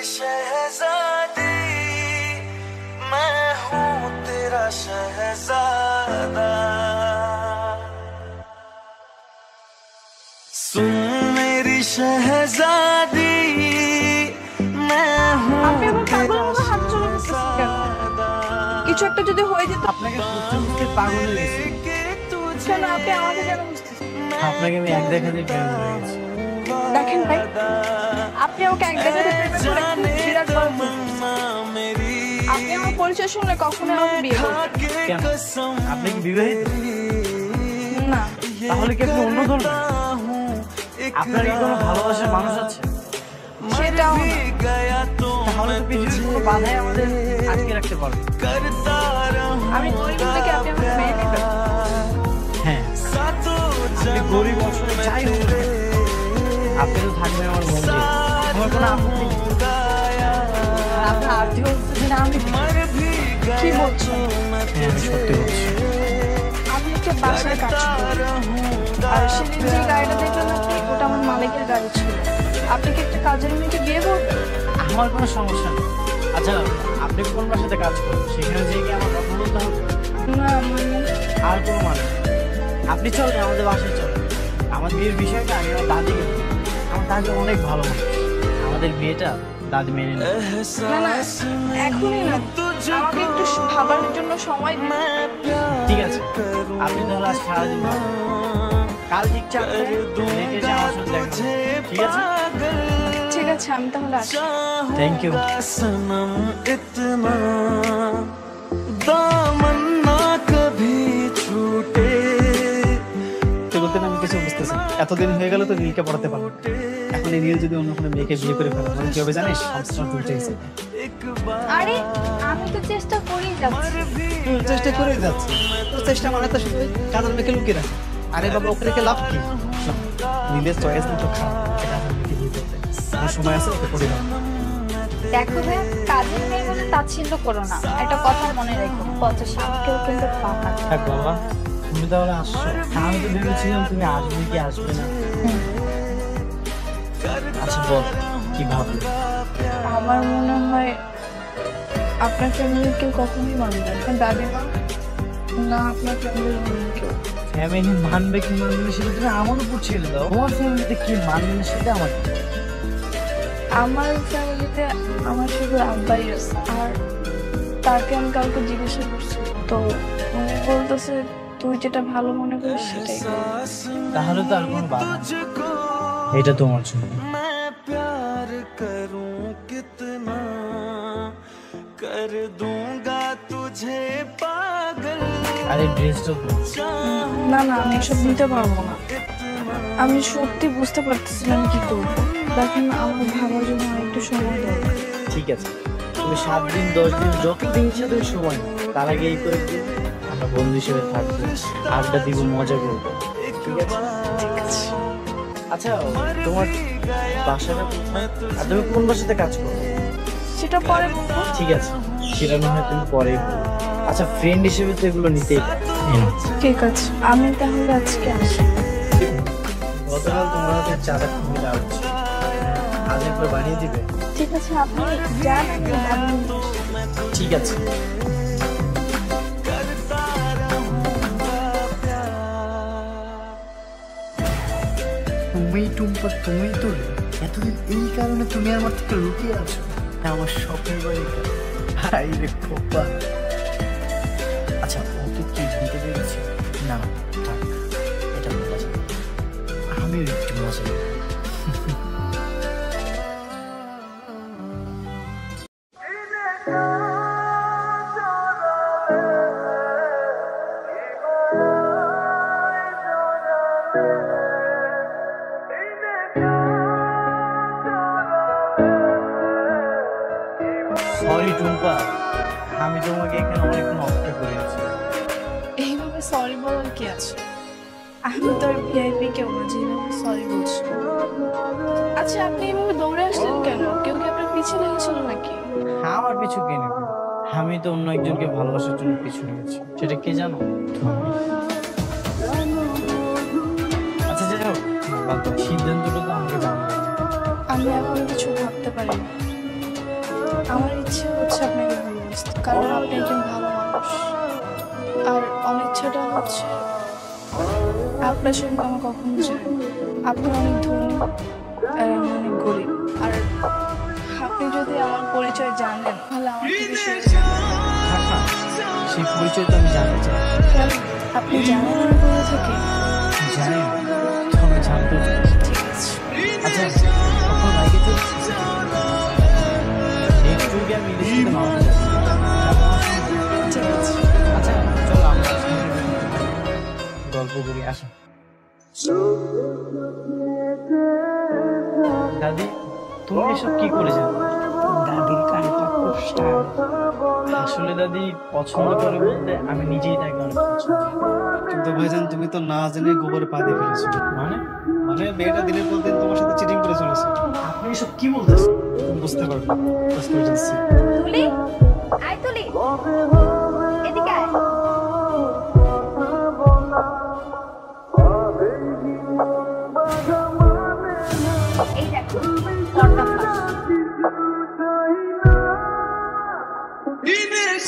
शहजादी मैं हूँ तेरा शहजादा सुन मेरी शहजादी मैं हूँ तेरा शहजादा কিছু একটা যদি হয়ে যেত আপনাকে বুঝতে বুঝতে পাগল হয়ে গেছি। কেন আপনি আমাকে কেন বুঝতেছেন? আপনাকে আমি এক দেখাতেই প্রেম করে গেছি। দেখেন ভাই, আপনি আমাকে এক দেখাতে প্রেমে পড়ে খুব বিরাট বড় ভুল করছেন। আপনি আমার পরিচয় শুনলে কখনো আমাকে বিয়ে করবেন কেন? আপনি কি বিবাহিত? না। তাহলে কি আপনি অন্য ধরবেন? আপনার কি কোনো ভালোবাসার মানুষ আছে? সেটাও না। তাহলে তো পৃথিবীর কোনো বাধাই আমাদের আটকে রাখতে পারবে। আমি গরিব থেকে আপনি আমাকে মেনে নেবেন? হ্যাঁ, আপনি গরিব অসহায় যাই হোক না কেন, আপনি তো থাকবেন আমার মন দিয়ে। আমার কোনো আপত্তি নেই। আর আপনার আর্থিক অবস্থা জেনে আমি কি বলছেন? হ্যাঁ, আমি সত্যি বলছি। আমি একটা বাসায় কাজ করি, আর সেদিন যে গাড়িটা দেখলাম আপনি, ওটা আমার মালিকের গাড়ি ছিল। আপনি কি একটা কাজের মেয়েকে বিয়ে করবেন? আমার কোনো সমস্যা নেই। আচ্ছা, আপনি কোন বাসাতে কাজ করেন? সেখানে যেয়ে কি আমার কথা বলতে হবে? না মানে আর কোনো মানে নেই। আপনি চলেন, আমাদের বাসায় চলেন। আমার বিয়ের বিষয়টা আমি আমার দাদিকে বলি। আমার দাদি অনেক ভালো মানুষ। আমাদের বিয়েটা দাদি মেনে নেয়। না না, এখনই না, আমাকে একটু ভাবার জন্য সময় দিন। ঠিক আছে, আপনি তাহলে আজ সারাদিন ভাবুন। কাল ঠিক চাপে লেটে এসে আমার সাথে দেখা করবেন। ঠিক আছে? ঠিক আছে, আমি তাহলে আসি। Thank you. सनम इतना दामन ना कभी छूटे বলতে আমি কিছু বুঝতেছি। এতদিন হয়ে গেল তো নীলকে পড়াতে পারবো না। এখন এই নীল যদি অন্য কোনো মেয়েকে বিয়ে করে ফেলে, মানে কি হবে জানিস? সংসার উল্টে গেছে। আরে আমি তো চেষ্টা করেই যাচ্ছি। চেষ্টা করে যাচ্ছে তো, চেষ্টা মানে তো শুধু কাজের মেয়েকে লুকিয়ে রাখে। আরে বাবা, ওকে রেখে লাভ কি? নীলের চয়েস না তো খারাপ, এটা আমার মেয়েকে বিয়ে করতে আমার সময় আছে, ওকে করে দাও। দেখো ভাই, কাজের মেয়ে বলে তাচ্ছিল্য করো না। একটা কথা মনে রেখো, পথে সাপকেও কিন্তু পাকা। থাক বাবা, তুমি তাহলে আসছো। আমি তো ভেবেছিলাম তুমি আসবে কি আসবে না। আচ্ছা বল, কি ভাবলে? আমার মনে হয় আপনার ফ্যামিলির কেউ কখনোই মানবে না। আপনার দাদি মা না, আপনার ফ্যামিলির অন্য কেউ। ফ্যামিলি মানবে কি মানবে না সেটা তুমি আমার উপর ছেড়ে দাও। তোমার ফ্যামিলিতে কি মানবে না সেটা আমার। আমার ফ্যামিলিতে আমার শুধু আব্বাই আছে, আর তাকে আমি কাউকে জিজ্ঞাসা করছি তো উনি বলতেছে তুই যেটা ভালো মনে করিস সেটাই কর। তাহলে তো আর কোনো বাধা নেই। এটা তোমার জন্য। मैं प्यार करूं कितना कर दूंगा तुझे पागल আরে ড্রেসটা না না, আমি এসব নিতে পারবো না। আমি সত্যি বুঝতে পারতেছি না আমি কি করবো। দেখেন, আমার ভাবার জন্য একটু সময় দরকার। ঠিক আছে, তুমি 7 দিন 10 দিন যতদিন ইচ্ছা তুমি সময় নাও। তার আগে এই করে দিন আমরা বন্ধু হিসেবে থাকবো, আড্ডা দিব, মজা করবো। ঠিক আছে? আচ্ছা, তোমার বাসাটা কোথায়? আর তুমি কোন বাসাতে কাজ করো? সেটা পরে বলবো। ঠিক আছে, সেটা না হয় তুমি পরেই বলো। আচ্ছা, ফ্রেন্ড হিসেবে তো এগুলো নিতেই পারো। ঠিক আছে, আমি তাহলে আজকে আসি। গতকাল তোমার হাতে চাটা খুবই লাভ হচ্ছে, আজ একবার বানিয়ে দিবে? ঠিক আছে, আপনি যান, আমি বানিয়ে দিচ্ছি। ঠিক আছে। তুমি টুম্পা, তুমি তো এতদিন এই কারণে তুমি আমার থেকে লুকিয়ে আছো। আমার স্বপ্নের বাড়িটা হাই রে খোপা। আচ্ছা, ও তো কি জানতে পেরেছি? না থাক, এটা বলা যাবে না। আমিও একটু মজা নেব। সরি টুম্পা, আমি তোমাকে এখানে অনেকক্ষণ অপেক্ষা করিয়েছি। এইভাবে সরি বলার কি আছে? আমি তো আর ভিআইপি কেউ না যেভাবে সরি বলছি। আচ্ছা, আপনি এইভাবে দৌড়ে আসলেন কেন? কেউ কি আপনার পিছনে লেগেছিল নাকি? আমার পিছু কে নেবে? আমি তো অন্য একজনকে ভালোবাসার জন্য পিছু নিয়েছি। সেটা কে জানো? তুমি। আচ্ছা যাই হোক, সিদ্ধান্তটা তো আমাকে জানাবে। আমি এখন কিছু ভাবতে পারি না। ইচ্ছে হচ্ছে আপনাকে ভালোবাসতে, কারণ আপনি একজন ভালো মানুষ। আর অনিচ্ছাটা হচ্ছে আপনার সঙ্গে আমার কখনো যায় না। আপনি অনেক ধনী আর আমি অনেক গরিব। আর আপনি যদি আমার পরিচয় জানেন তাহলে আমার থেকে সরে যাবেন। থাক না, সেই পরিচয় তো আমি জানতে চাই। কেন? আপনি জানেন আমি কোথা থাকি? জানি না, তবে জানতে চাই। ঠিক আছে। আচ্ছা, কখন বাইকে চলছিস? একটু গিয়ে আমি ইলিশ মামা ঠিক আছে। আচ্ছা চল আমরা গল্প করি, আসো। দাদি, তুমি এসব কি করে জানো? দাদির কানটা খুব শান্ত। আসলে দাদি পছন্দ করে বলতে আমি নিজেই তাকে অনেক পছন্দ করি। কিন্তু ভাইজান তুমি তো না জেনে গোবরে পা দিয়ে ফেলেছো। মানে মানে মেয়েটা দিনের পর দিন তোমার সাথে চিটিং করে চলেছে। আপনি এসব কি বলতেছেন? তুমি বুঝতে পারবে Just wait and see. তুলি, আয় তুলি, এদিকে আয়। এই দেখো, পর্দা ফাঁস। Inês